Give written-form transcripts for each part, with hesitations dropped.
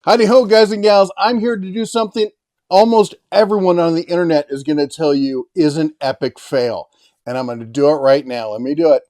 Howdy ho, guys and gals. I'm here to do something almost everyone on the internet is going to tell you is an epic fail. And I'm going to do it right now. Let me do it.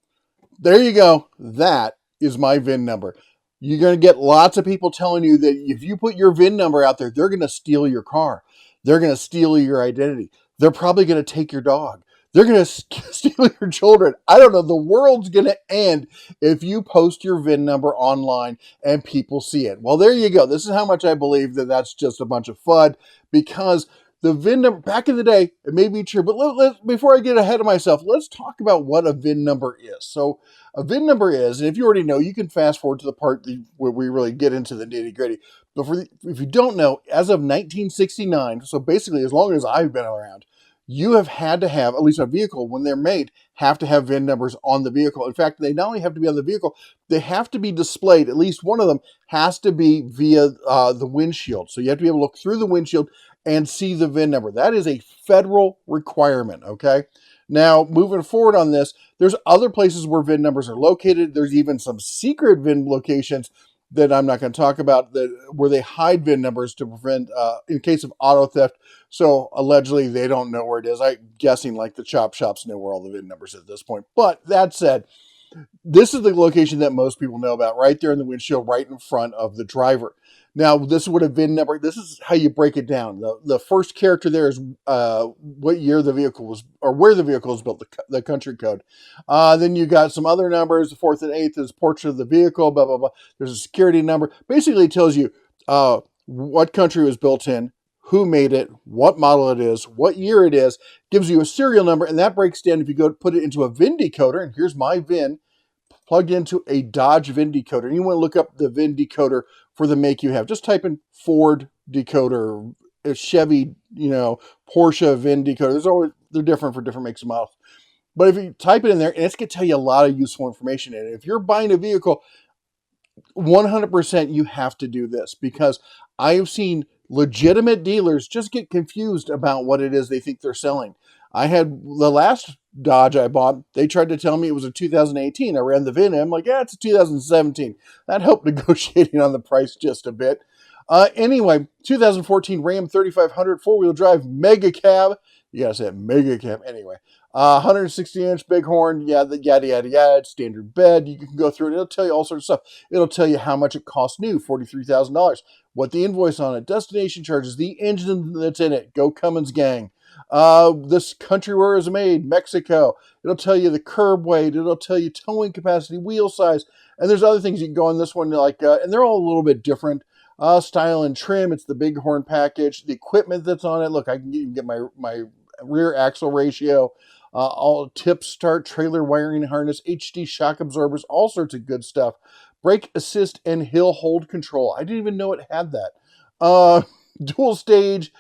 There you go. That is my VIN number. You're going to get lots of people telling you that if you put your VIN number out there, they're going to steal your car. They're going to steal your identity. They're probably going to take your dog. They're going to steal your children. I don't know. The world's going to end if you post your VIN number online and people see it. Well, there you go. This is how much I believe that that's just a bunch of FUD, because the VIN number, back in the day, it may be true, but before I get ahead of myself, let's talk about what a VIN number is. So a VIN number is, and if you already know, you can fast forward to the part where we really get into the nitty gritty. But if you don't know, as of 1969, so basically as long as I've been around, you have had to have, at least a vehicle, when they're made, have to have VIN numbers on the vehicle. In fact, they not only have to be on the vehicle, they have to be displayed. At least one of them has to be via the windshield. So you have to be able to look through the windshield and see the VIN number. That is a federal requirement, okay? Now, moving forward on this, there's other places where VIN numbers are located. There's even some secret VIN locations that I'm not going to talk about, where they hide VIN numbers to prevent, in case of auto theft. So allegedly, they don't know where it is. I'm guessing like the chop shops know where all the VIN numbers are at this point. But that said, this is the location that most people know about, right there in the windshield, right in front of the driver. Now, this would have VIN number. This is how you break it down. The first character there is what year the vehicle was, or where the vehicle was built, the country code. Then you got some other numbers. The fourth and eighth is portrait of the vehicle, blah, blah, blah. There's a security number. Basically, it tells you what country it was built in, who made it, what model it is, what year it is, gives you a serial number, and that breaks down if you go put it into a VIN decoder, and here's my VIN, plugged into a Dodge VIN decoder. And you want to look up the VIN decoder for the make you have. Just type in Ford decoder, a Chevy, Porsche VIN decoder. They're different for different makes and models. But if you type it in there, and it's going to tell you a lot of useful information in it. If you're buying a vehicle, 100% you have to do this, because I've seen legitimate dealers just get confused about what it is they think they're selling. I had the last Dodge I bought, they tried to tell me it was a 2018. I ran the VIN and I'm like, yeah, it's a 2017. That helped negotiating on the price just a bit. Anyway, 2014 Ram 3500 four-wheel drive mega cab. You gotta say it, mega cab. Anyway, 160-inch bighorn, yada, yada, yada, yada, standard bed. You can go through it. It'll tell you all sorts of stuff. It'll tell you how much it costs new, $43,000. What the invoice on it, destination charges, the engine that's in it. Go Cummins gang. This country where it was made, Mexico. It'll tell you the curb weight. It'll tell you towing capacity, wheel size. And there's other things you can go on this one, and they're all a little bit different. Style and trim. It's the bighorn package. The equipment that's on it. Look, I can even get my rear axle ratio. All tip start, trailer wiring harness, HD shock absorbers, all sorts of good stuff. Brake assist and hill hold control. I didn't even know it had that. Dual stage,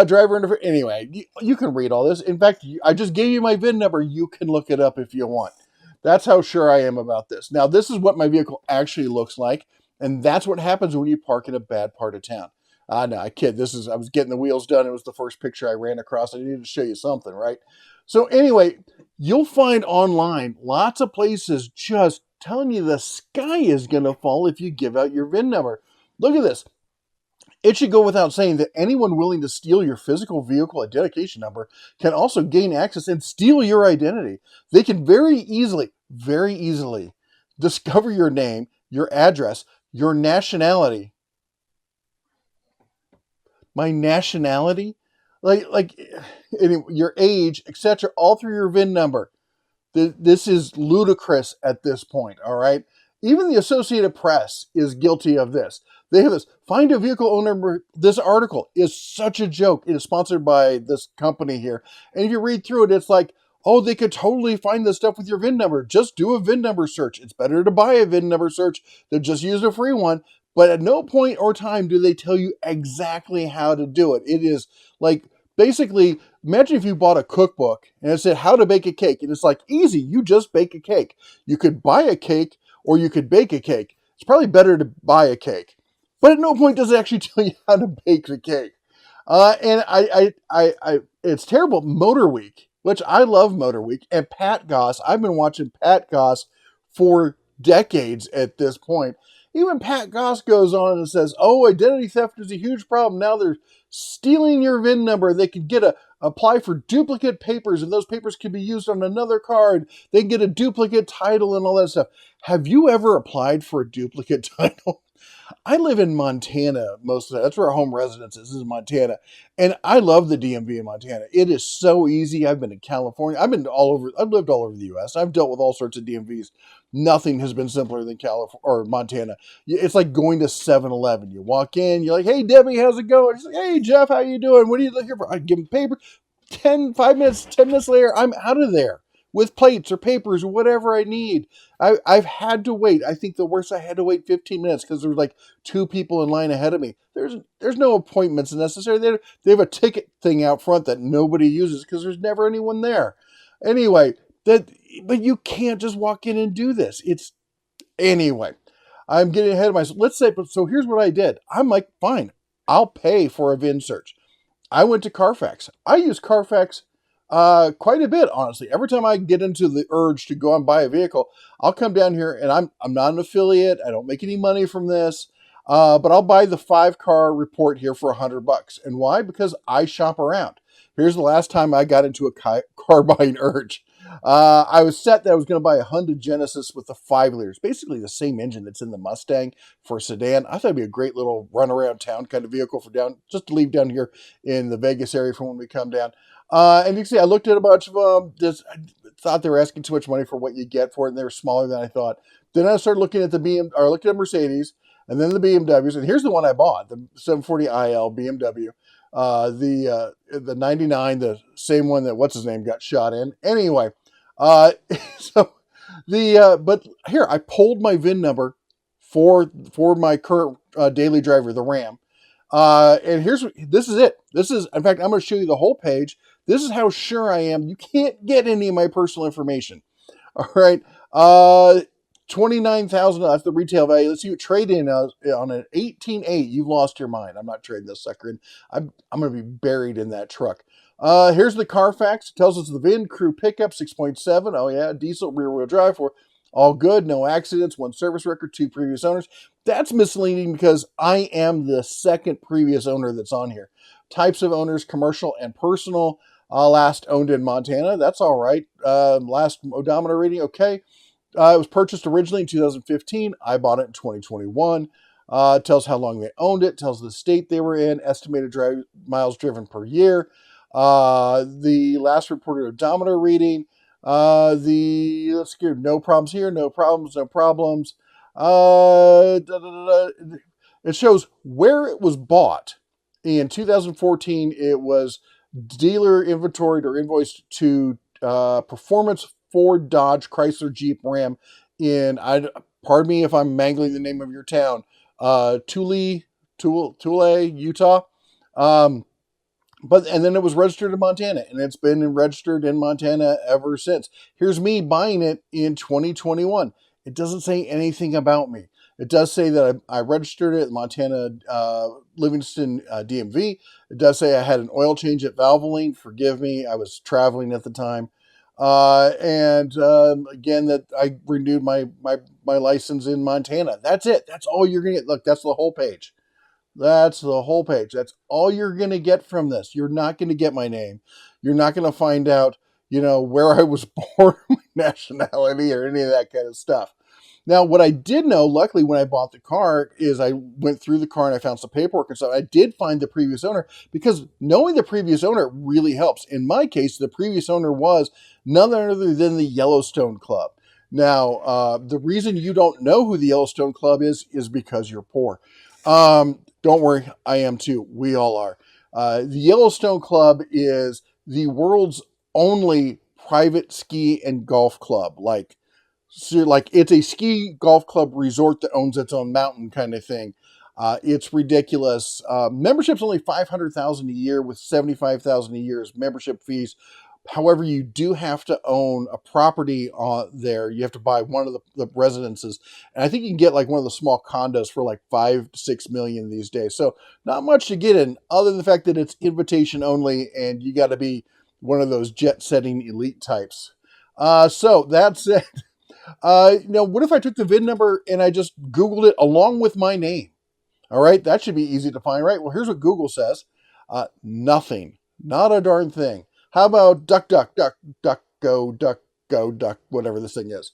driver interface. Anyway, you can read all this. In fact, I just gave you my VIN number. You can look it up if you want. That's how sure I am about this. Now, this is what my vehicle actually looks like, and that's what happens when you park in a bad part of town. No, I kid. I was getting the wheels done. It was the first picture I ran across. I needed to show you something, right? So anyway, you'll find online lots of places just telling you the sky is going to fall if you give out your VIN number. Look at this. It should go without saying that anyone willing to steal your physical vehicle identification number can also gain access and steal your identity. They can very easily discover your name, your address, your nationality. My nationality? Your age, etc., all through your VIN number. This is ludicrous at this point, all right? Even the Associated Press is guilty of this. They have this, find a vehicle owner. This article is such a joke. It is sponsored by this company here. And if you read through it, it's like, oh, they could totally find this stuff with your VIN number. Just do a VIN number search. It's better to buy a VIN number search than just use a free one. But at no point or time do they tell you exactly how to do it. It is like, basically, imagine if you bought a cookbook and it said how to bake a cake. And it's like, easy, you just bake a cake. You could buy a cake or you could bake a cake. It's probably better to buy a cake. But at no point does it actually tell you how to bake the cake. And it's terrible. Motor Week, which I love Motor Week, and Pat Goss. I've been watching Pat Goss for decades at this point. Even Pat Goss goes on and says, oh, identity theft is a huge problem. Now they're stealing your VIN number. They could apply for duplicate papers, and those papers can be used on another card. They can get a duplicate title and all that stuff. Have you ever applied for a duplicate title? I live in Montana most of the time. That's where our home residence is Montana. And I love the DMV in Montana. It is so easy. I've been in California. I've lived all over the US. I've dealt with all sorts of DMVs. Nothing has been simpler than California or Montana. It's like going to 7-Eleven. You walk in, you're like, hey, Debbie, how's it going? She's like, hey, Jeff, how you doing? What are you looking for? I give them paper. 5 minutes, 10 minutes later, I'm out of there with plates or papers or whatever I need. I've had to wait. I think the worst, I had to wait 15 minutes because there was like 2 people in line ahead of me. There's no appointments necessary. They have a ticket thing out front that nobody uses because there's never anyone there. Anyway, but you can't just walk in and do this. Anyway, I'm getting ahead of myself. Let's say, so here's what I did. I'm like, fine, I'll pay for a VIN search. I went to Carfax. I use Carfax quite a bit, honestly. Every time I get into the urge to go and buy a vehicle, I'll come down here, and I'm not an affiliate. I don't make any money from this, but I'll buy the 5-car report here for $100. And why? Because I shop around. Here's the last time I got into a car buying urge. I was set that I was going to buy a Honda Genesis with the 5 liters, basically the same engine that's in the Mustang for a sedan. I thought it'd be a great little run around town kind of vehicle for just to leave down here in the Vegas area for when we come down. And you can see I looked at a bunch of them. I thought they were asking too much money for what you get for it, and they were smaller than I thought. Then I started looking at I looked at Mercedes, and then the BMWs, and here's the one I bought, the 740iL BMW. The 99, the same one that what's his name got shot in. Anyway, so but here I pulled my VIN number for my current daily driver, the Ram. And this is it. In fact, I'm going to show you the whole page. This is how sure I am. You can't get any of my personal information. All right. $29,000. That's the retail value. Let's see what trade-in on an 18.8. You've lost your mind. I'm not trading this sucker in. I'm going to be buried in that truck. Here's the Carfax. It tells us the VIN crew pickup 6.7. Oh yeah, diesel rear-wheel drive for all good, no accidents, 1 service record, 2 previous owners. That's misleading because I am the second previous owner that's on here. Types of owners, commercial and personal. Last owned in Montana. That's all right. Last odometer reading, okay. It was purchased originally in 2015. I bought it in 2021. It tells how long they owned it. Tells the state they were in. Estimated miles driven per year. The last reported odometer reading. Let's get no problems here. No problems. No problems. It shows where it was bought. In 2014, it was dealer inventoried or invoiced to Performance Ford, Dodge, Chrysler, Jeep, Ram pardon me if I'm mangling the name of your town, Thule, Utah. And then it was registered in Montana, and it's been registered in Montana ever since. Here's me buying it in 2021. It doesn't say anything about me. It does say that I registered it at Montana Livingston DMV. It does say I had an oil change at Valvoline. Forgive me, I was traveling at the time. Again, that I renewed my license in Montana. That's it. That's all you're going to get. Look, that's the whole page. That's the whole page. That's all you're going to get from this. You're not going to get my name. You're not going to find out, where I was born, my nationality, or any of that kind of stuff. Now, what I did know, luckily, when I bought the car, is I went through the car and I found some paperwork and stuff. I did find the previous owner, because knowing the previous owner really helps. In my case, the previous owner was none other than the Yellowstone Club. Now, the reason you don't know who the Yellowstone Club is because you're poor. Don't worry, I am too. We all are. The Yellowstone Club is the world's only private ski and golf club. It's a ski golf club resort that owns its own mountain kind of thing. It's ridiculous. Membership's only $500,000 a year with $75,000 a year as membership fees. However, you do have to own a property there. You have to buy one of the residences. And I think you can get one of the small condos for $5 to $6 million these days. So not much to get in other than the fact that it's invitation only and you got to be one of those jet setting elite types. So that's it. What if I took the VIN number and I just Googled it along with my name? All right, that should be easy to find, right? Well, here's what Google says. Nothing. Not a darn thing. How about duck, duck, whatever this thing is?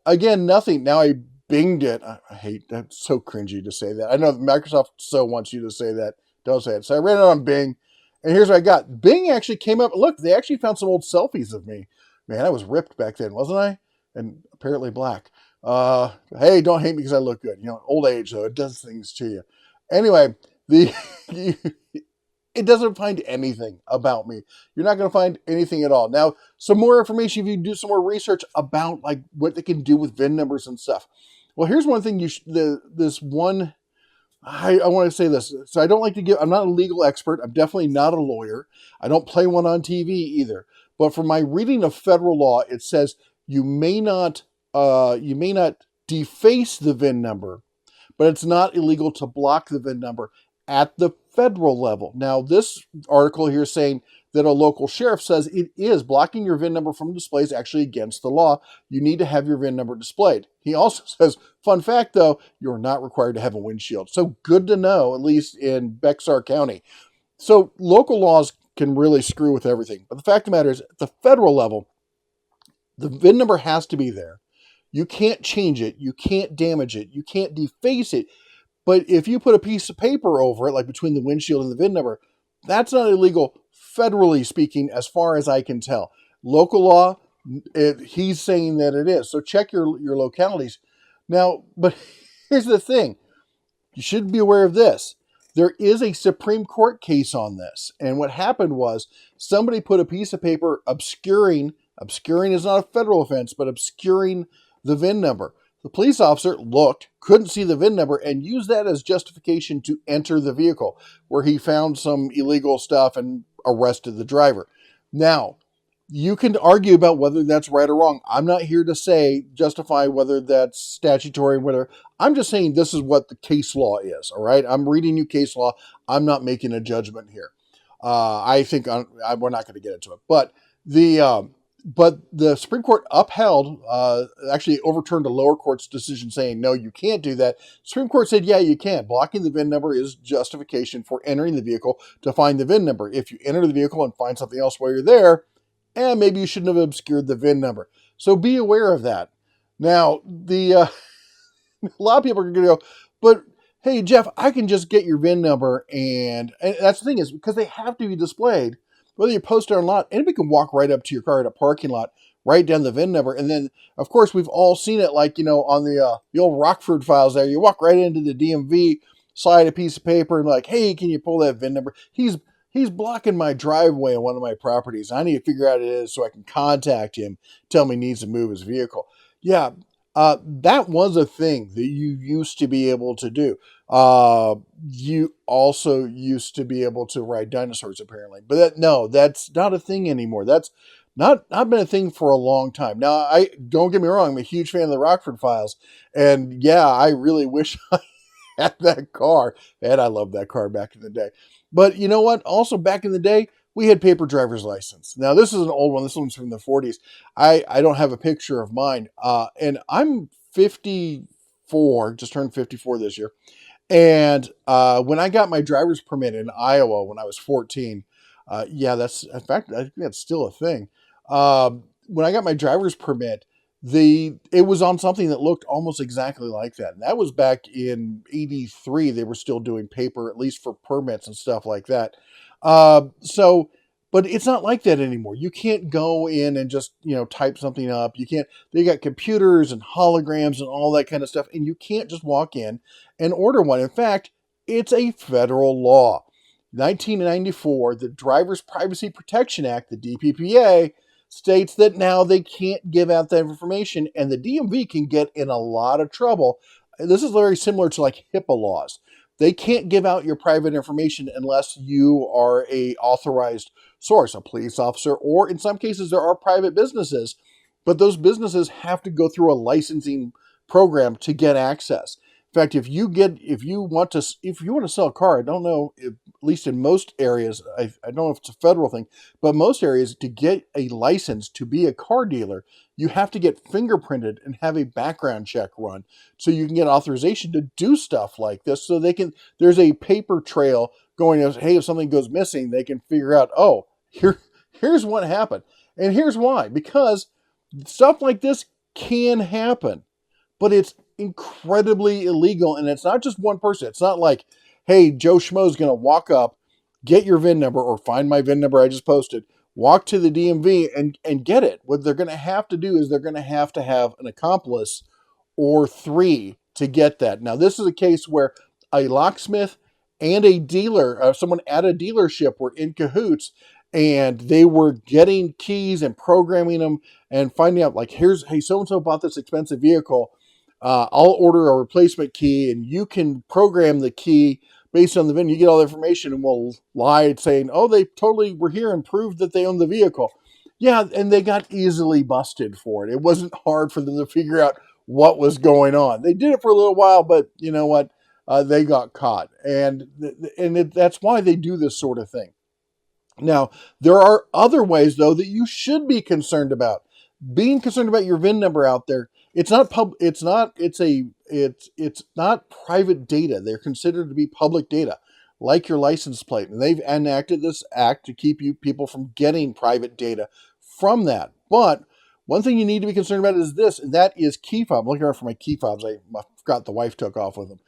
Again, nothing. Now I binged it. I hate that's so cringy to say that. I know Microsoft so wants you to say that. Don't say it. So I ran it on Bing, and here's what I got. Bing actually came up. Look, they actually found some old selfies of me. Man, I was ripped back then, wasn't I? And apparently black. Hey, don't hate me because I look good. Old age though, it does things to you. Anyway, the it doesn't find anything about me. You're not going to find anything at all. Now, some more information if you do some more research about like what they can do with VIN numbers and stuff. Well, here's one thing I want to say this. So I don't like to I'm not a legal expert. I'm definitely not a lawyer. I don't play one on TV either. But from my reading of federal law, it says you may not deface the VIN number, but it's not illegal to block the VIN number at the federal level. Now, this article here is saying that a local sheriff says it is blocking your VIN number from displays actually against the law. You need to have your VIN number displayed. He also says, fun fact though, you're not required to have a windshield. So good to know, at least in Bexar County. So local laws can really screw with everything. But the fact of the matter is, at the federal level, the VIN number has to be there. You can't change it. You can't damage it. You can't deface it. But if you put a piece of paper over it, like between the windshield and the VIN number, that's not illegal, federally speaking, as far as I can tell. Local law, he's saying that it is. So check your localities. Now, but here's the thing. You should be aware of this. There is a Supreme Court case on this. And what happened was somebody put a piece of paper obscuring is not a federal offense, but obscuring the VIN number. The police officer looked, couldn't see the VIN number, and used that as justification to enter the vehicle, where he found some illegal stuff and arrested the driver. Now, you can argue about whether that's right or wrong. I'm not here to justify whether that's statutory, whatever. I'm just saying this is what the case law is, all right? I'm reading you case law. I'm not making a judgment here. I think we're not going to get into it. But the Supreme Court actually overturned a lower court's decision saying, no, you can't do that. Supreme Court said, yeah, you can. Blocking the VIN number is justification for entering the vehicle to find the VIN number. If you enter the vehicle and find something else while you're there, maybe you shouldn't have obscured the VIN number. So be aware of that. Now, a lot of people are going to go, but hey, Jeff, I can just get your VIN number. And that's the thing is, because they have to be displayed, whether you post it or not, anybody can walk right up to your car at a parking lot, write down the VIN number. And then, of course, we've all seen it like, on the old Rockford Files there. You walk right into the DMV, slide a piece of paper and like, hey, can you pull that VIN number? He's blocking my driveway on one of my properties. I need to figure out what it is so I can contact him, tell him he needs to move his vehicle. Yeah, that was a thing that you used to be able to do. You also used to be able to ride dinosaurs, apparently. But that's not a thing anymore. That's not been a thing for a long time. Now, I don't get me wrong, I'm a huge fan of the Rockford Files. And yeah, I really wish I had that car. And I loved that car back in the day. But you know what? Also back in the day, we had paper driver's license. Now, this is an old one. This one's from the 40s. I don't have a picture of mine. And I'm 54, just turned 54 this year. And when I got my driver's permit in Iowa when I was 14, in fact, I think that's still a thing. When I got my driver's permit, it was on something that looked almost exactly like that. And that was back in 83. They were still doing paper, at least for permits and stuff like that. But it's not like that anymore. You can't go in and just, type something up. They got computers and holograms and all that kind of stuff. And you can't just walk in and order one. In fact, it's a federal law. 1994, the Driver's Privacy Protection Act, the DPPA, states that now they can't give out that information, and the DMV can get in a lot of trouble. This is very similar to like HIPAA laws. They can't give out your private information unless you are a authorized source, a police officer, or in some cases there are private businesses, but those businesses have to go through a licensing program to get access. In fact, if you want to sell a car, I don't know, at least in most areas, I don't know if it's a federal thing, but most areas, to get a license to be a car dealer, you have to get fingerprinted and have a background check run so you can get authorization to do stuff like this. So there's a paper trail going as, hey, if something goes missing, they can figure out, oh, here's what happened. And here's why. Because stuff like this can happen, but it's incredibly illegal. And it's not just one person. It's not like, hey, Joe Schmo is going to walk up, get your VIN number, or find my VIN number I just posted, walk to the DMV and get it. What they're going to have to do is they're going to have an accomplice or three to get that. Now, this is a case where a locksmith and a dealer, someone at a dealership, were in cahoots, and they were getting keys and programming them and finding out, like, hey, so-and-so bought this expensive vehicle. I'll order a replacement key, and you can program the key based on the VIN. You get all the information, and we'll lie saying, oh, they totally were here and proved that they own the vehicle. Yeah, and they got easily busted for it. It wasn't hard for them to figure out what was going on. They did it for a little while, but you know what? They got caught. And that's why they do this sort of thing. Now, there are other ways, though, that you should be concerned about. Being concerned about your VIN number out there, it's not private data. They're considered to be public data, like your license plate. And they've enacted this act to keep people from getting private data from that. But one thing you need to be concerned about is this, and that is key fob. I'm looking around for my key fobs. I forgot the wife took off with them.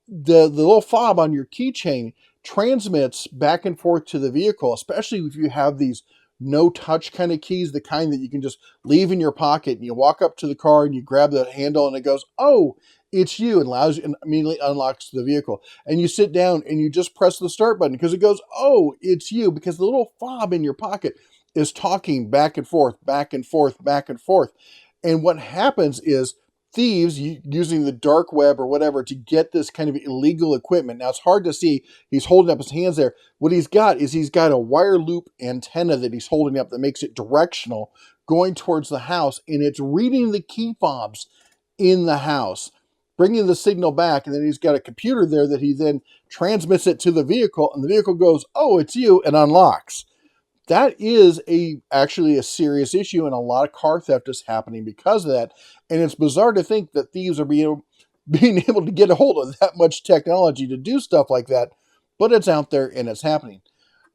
The little fob on your keychain transmits back and forth to the vehicle, especially if you have these no-touch kind of keys, the kind that you can just leave in your pocket, and you walk up to the car and you grab the handle and it goes, oh, it's you, and allows you, and immediately unlocks the vehicle. And you sit down and you just press the start button because it goes, oh, it's you, because the little fob in your pocket is talking back and forth, back and forth, back and forth. And what happens is thieves, using the dark web or whatever to get this kind of illegal equipment. Now, it's hard to see. He's holding up his hands there. What he's got a wire loop antenna that he's holding up that makes it directional going towards the house, and it's reading the key fobs in the house, bringing the signal back, and then he's got a computer there that he then transmits it to the vehicle, and the vehicle goes, oh, it's you, and unlocks. That is actually a serious issue, and a lot of car theft is happening because of that. And it's bizarre to think that thieves are being able to get a hold of that much technology to do stuff like that, but it's out there and it's happening.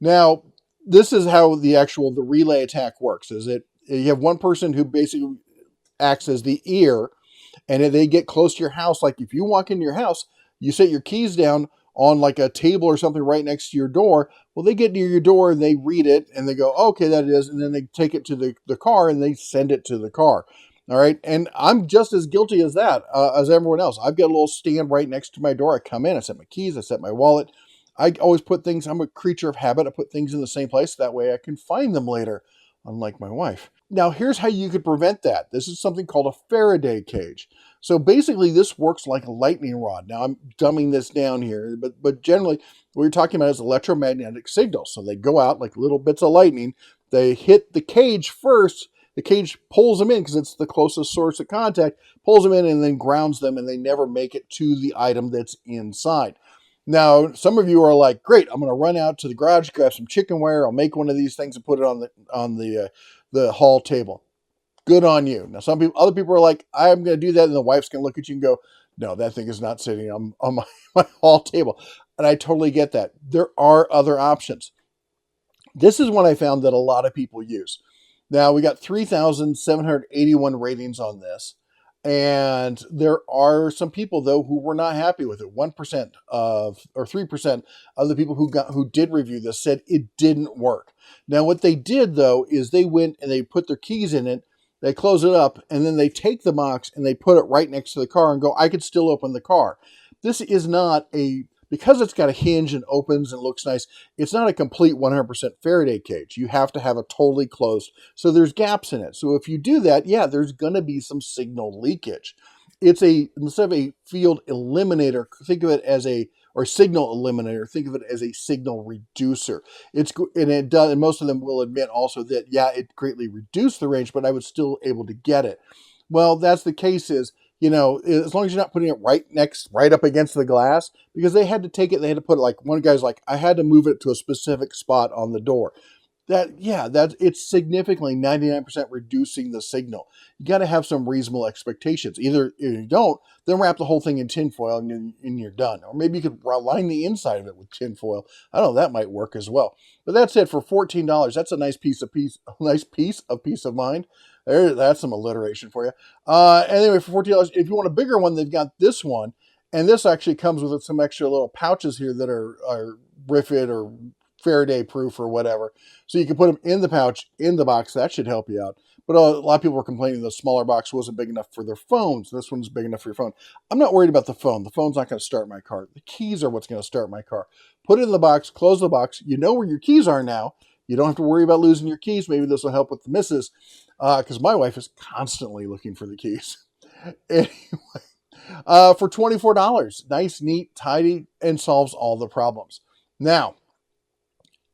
Now, this is how the relay attack works. Is it you have one person who basically acts as the ear, and if they get close to your house, like if you walk into your house, you set your keys down on like a table or something right next to your door. Well, they get near your door and they read it and they go, oh, okay, that it is. And then they take it to the car and they send it to the car. All right. And I'm just as guilty as that, as everyone else. I've got a little stand right next to my door. I come in, I set my keys, I set my wallet. I always put things, I'm a creature of habit. I put things in the same place. That way I can find them later, unlike my wife. Now, here's how you could prevent that. This is something called a Faraday cage. So basically, this works like a lightning rod. Now, I'm dumbing this down here, but generally, what you're talking about is electromagnetic signals. So they go out like little bits of lightning. They hit the cage first. The cage pulls them in because it's the closest source of contact, pulls them in and then grounds them, and they never make it to the item that's inside. Now, some of you are like, great, I'm going to run out to the garage, grab some chicken wire, I'll make one of these things and put it on the hall table. Good on you. Now, other people are like, I'm going to do that, and the wife's going to look at you and go, no, that thing is not sitting on my hall table. And I totally get that. There are other options. This is one I found that a lot of people use. Now, we got 3,781 ratings on this. And there are some people, though, who were not happy with it. 3% of the people who did review this said it didn't work. Now, what they did, though, is they went and they put their keys in it, they close it up, and then they take the box and they put it right next to the car and go, I could still open the car. This is not because it's got a hinge and opens and looks nice, it's not a complete 100% Faraday cage. You have to have it totally closed. So there's gaps in it. So if you do that, yeah, there's going to be some signal leakage. Instead of a field eliminator, think of it as or signal eliminator, think of it as a signal reducer. And most of them will admit also that, yeah, it greatly reduced the range, but I was still able to get it. Well, that's the case is as long as you're not putting it right up against the glass, because they had to take it, they had to put it, like one guy's like, I had to move it to a specific spot on the door. That's it's significantly 99% reducing the signal. You got to have some reasonable expectations. Either if you don't, then wrap the whole thing in tinfoil and you're done. Or maybe you could line the inside of it with tinfoil. I don't know, that might work as well. But that's it for $14. That's a nice piece of peace of mind. That's some alliteration for you. Anyway, for $14, if you want a bigger one, they've got this one, and this actually comes with some extra little pouches here that are Riffid or Faraday proof or whatever. So you can put them in the pouch, in the box. That should help you out. But a lot of people were complaining the smaller box wasn't big enough for their phones. This one's big enough for your phone. I'm not worried about the phone. The phone's not going to start my car. The keys are what's going to start my car. Put it in the box, close the box. You know where your keys are now. You don't have to worry about losing your keys. Maybe this will help with the missus, because my wife is constantly looking for the keys. Anyway, for $24, nice, neat, tidy, and solves all the problems. Now,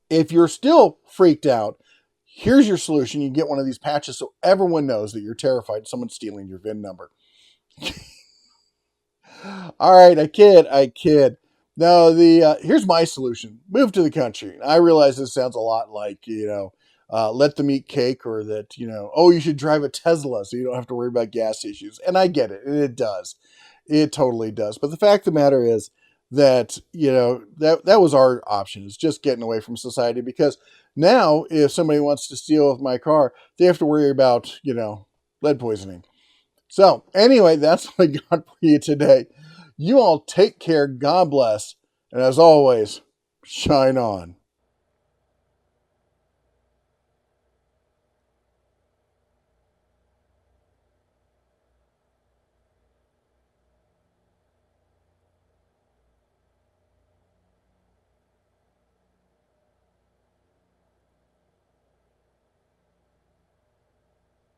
if you're still freaked out, here's your solution. You get one of these patches so everyone knows that you're terrified someone's stealing your VIN number. All right, I kid. No, here's my solution. Move to the country. I realize this sounds a lot like, let them eat cake, or that, you should drive a Tesla so you don't have to worry about gas issues. And I get it, and it does. It totally does. But the fact of the matter is that, that was our option, is just getting away from society, because now if somebody wants to steal my car, they have to worry about, lead poisoning. So anyway, that's what I got for you today. You all take care. God bless. And as always, shine on.